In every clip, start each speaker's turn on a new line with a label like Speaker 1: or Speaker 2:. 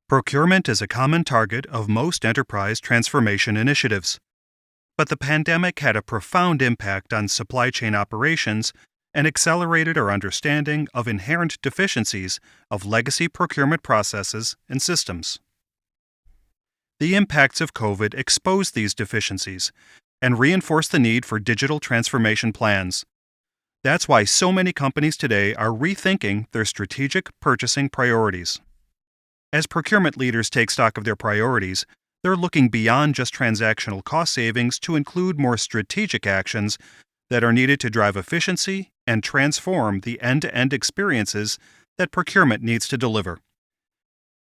Speaker 1: Procurement is a common target of most enterprise transformation initiatives. But the pandemic had a profound impact on supply chain operations and accelerated our understanding of inherent deficiencies of legacy procurement processes and systems. The impacts of COVID exposed these deficiencies and reinforced the need for digital transformation plans. That's why so many companies today are rethinking their strategic purchasing priorities. As procurement leaders take stock of their priorities, they're looking beyond just transactional cost savings to include more strategic actions that are needed to drive efficiency and transform the end-to-end experiences that procurement needs to deliver.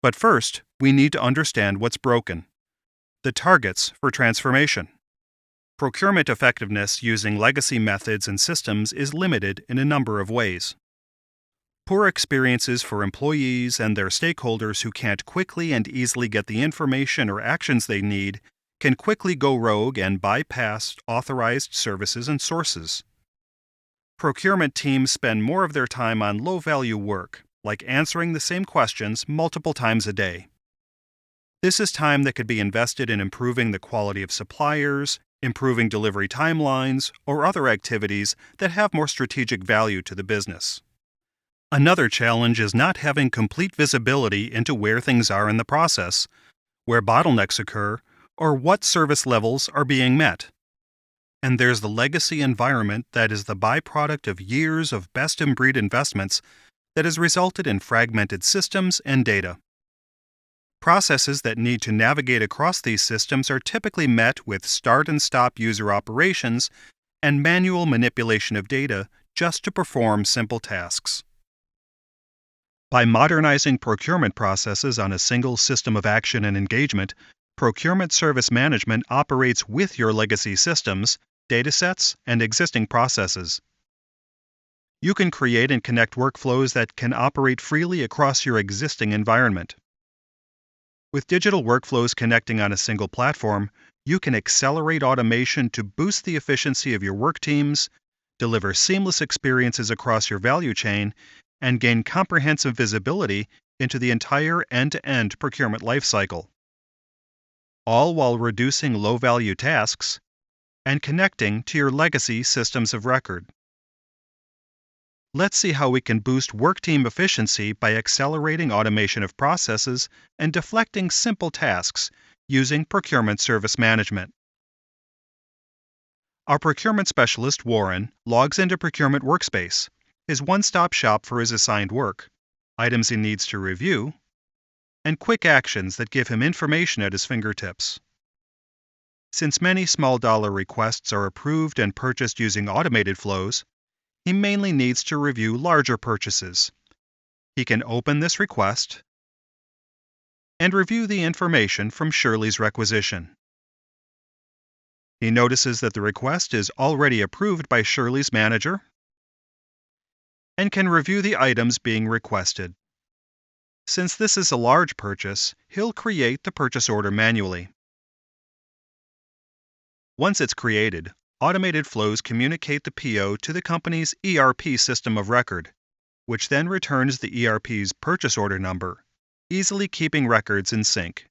Speaker 1: But first, we need to understand what's broken: the targets for transformation. Procurement effectiveness using legacy methods and systems is limited in a number of ways. Poor experiences for employees and their stakeholders who can't quickly and easily get the information or actions they need can quickly go rogue and bypass authorized services and sources. Procurement teams spend more of their time on low-value work, like answering the same questions multiple times a day. This is time that could be invested in improving the quality of suppliers, improving delivery timelines, or other activities that have more strategic value to the business. Another challenge is not having complete visibility into where things are in the process, where bottlenecks occur, or what service levels are being met. And there's the legacy environment that is the byproduct of years of best-in-breed investments that has resulted in fragmented systems and data. Processes that need to navigate across these systems are typically met with start and stop user operations and manual manipulation of data just to perform simple tasks. By modernizing procurement processes on a single system of action and engagement, Procurement Service Management operates with your legacy systems, datasets, and existing processes. You can create and connect workflows that can operate freely across your existing environment. With digital workflows connecting on a single platform, you can accelerate automation to boost the efficiency of your work teams, deliver seamless experiences across your value chain, and gain comprehensive visibility into the entire end-to-end procurement lifecycle, all while reducing low-value tasks and connecting to your legacy systems of record. Let's see how we can boost work team efficiency by accelerating automation of processes and deflecting simple tasks using Procurement Service Management. Our procurement specialist, Warren, logs into Procurement Workspace, his one-stop shop for his assigned work, items he needs to review, and quick actions that give him information at his fingertips. Since many small-dollar requests are approved and purchased using automated flows, he mainly needs to review larger purchases. He can open this request and review the information from Shirley's requisition. He notices that the request is already approved by Shirley's manager and can review the items being requested. Since this is a large purchase, he'll create the purchase order manually. Once it's created, automated flows communicate the PO to the company's ERP system of record, which then returns the ERP's purchase order number, easily keeping records in sync.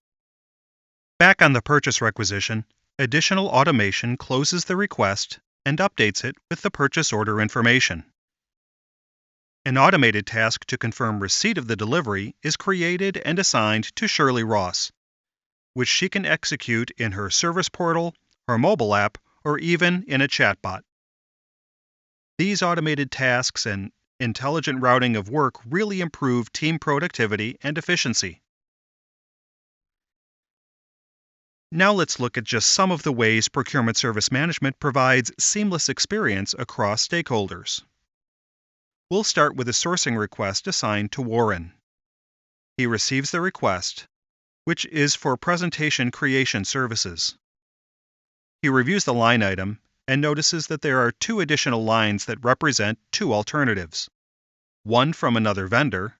Speaker 1: Back on the purchase requisition, additional automation closes the request and updates it with the purchase order information. An automated task to confirm receipt of the delivery is created and assigned to Shirley Ross, which she can execute in her service portal, her mobile app, or even in a chatbot. These automated tasks and intelligent routing of work really improve team productivity and efficiency. Now let's look at just some of the ways Procurement Service Management provides seamless experience across stakeholders. We'll start with a sourcing request assigned to Warren. He receives the request, which is for presentation creation services. He reviews the line item and notices that there are 2 additional lines that represent 2 alternatives, one from another vendor,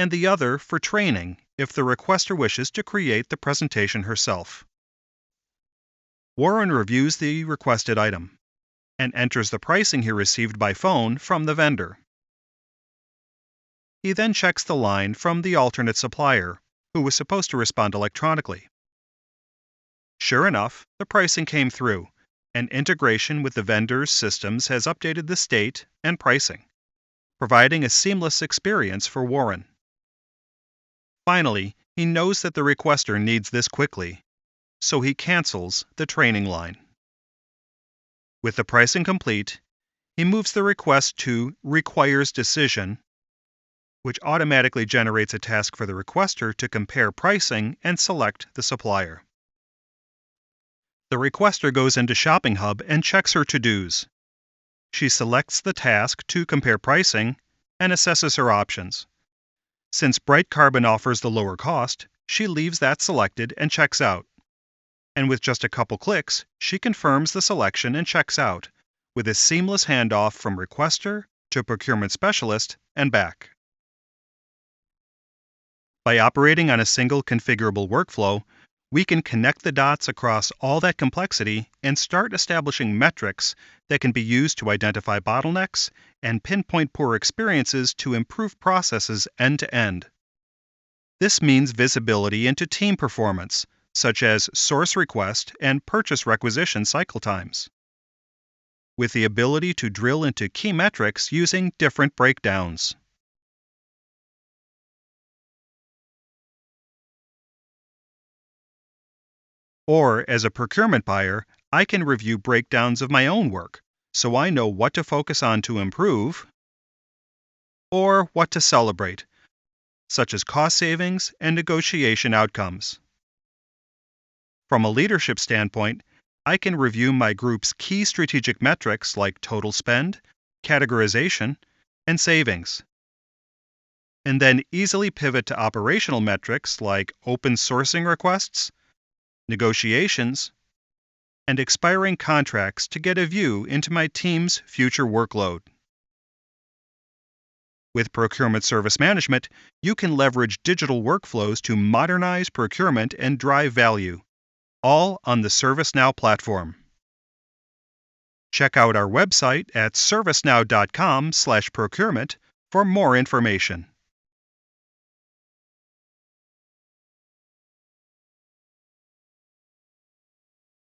Speaker 1: and the other for training if the requester wishes to create the presentation herself. Warren reviews the requested item and enters the pricing he received by phone from the vendor. He then checks the line from the alternate supplier, who was supposed to respond electronically. Sure enough, the pricing came through, and integration with the vendor's systems has updated the state and pricing, providing a seamless experience for Warren. Finally, he knows that the requester needs this quickly, so he cancels the training line. With the pricing complete, he moves the request to Requires Decision, which automatically generates a task for the requester to compare pricing and select the supplier. The requester goes into Shopping Hub and checks her to-dos. She selects the task to compare pricing and assesses her options. Since Bright Carbon offers the lower cost, she leaves that selected and checks out. And with just a couple clicks, she confirms the selection and checks out, with a seamless handoff from requester to procurement specialist and back. By operating on a single configurable workflow, we can connect the dots across all that complexity and start establishing metrics that can be used to identify bottlenecks and pinpoint poor experiences to improve processes end to end. This means visibility into team performance, such as source request and purchase requisition cycle times, with the ability to drill into key metrics using different breakdowns. Or, as a procurement buyer, I can review breakdowns of my own work, so I know what to focus on to improve, or what to celebrate, such as cost savings and negotiation outcomes. From a leadership standpoint, I can review my group's key strategic metrics like total spend, categorization, and savings, and then easily pivot to operational metrics like open sourcing requests, negotiations, and expiring contracts to get a view into my team's future workload. With Procurement Service Management, you can leverage digital workflows to modernize procurement and drive value, all on the Servicenow platform. Check out our website at servicenow.com/procurement for more information.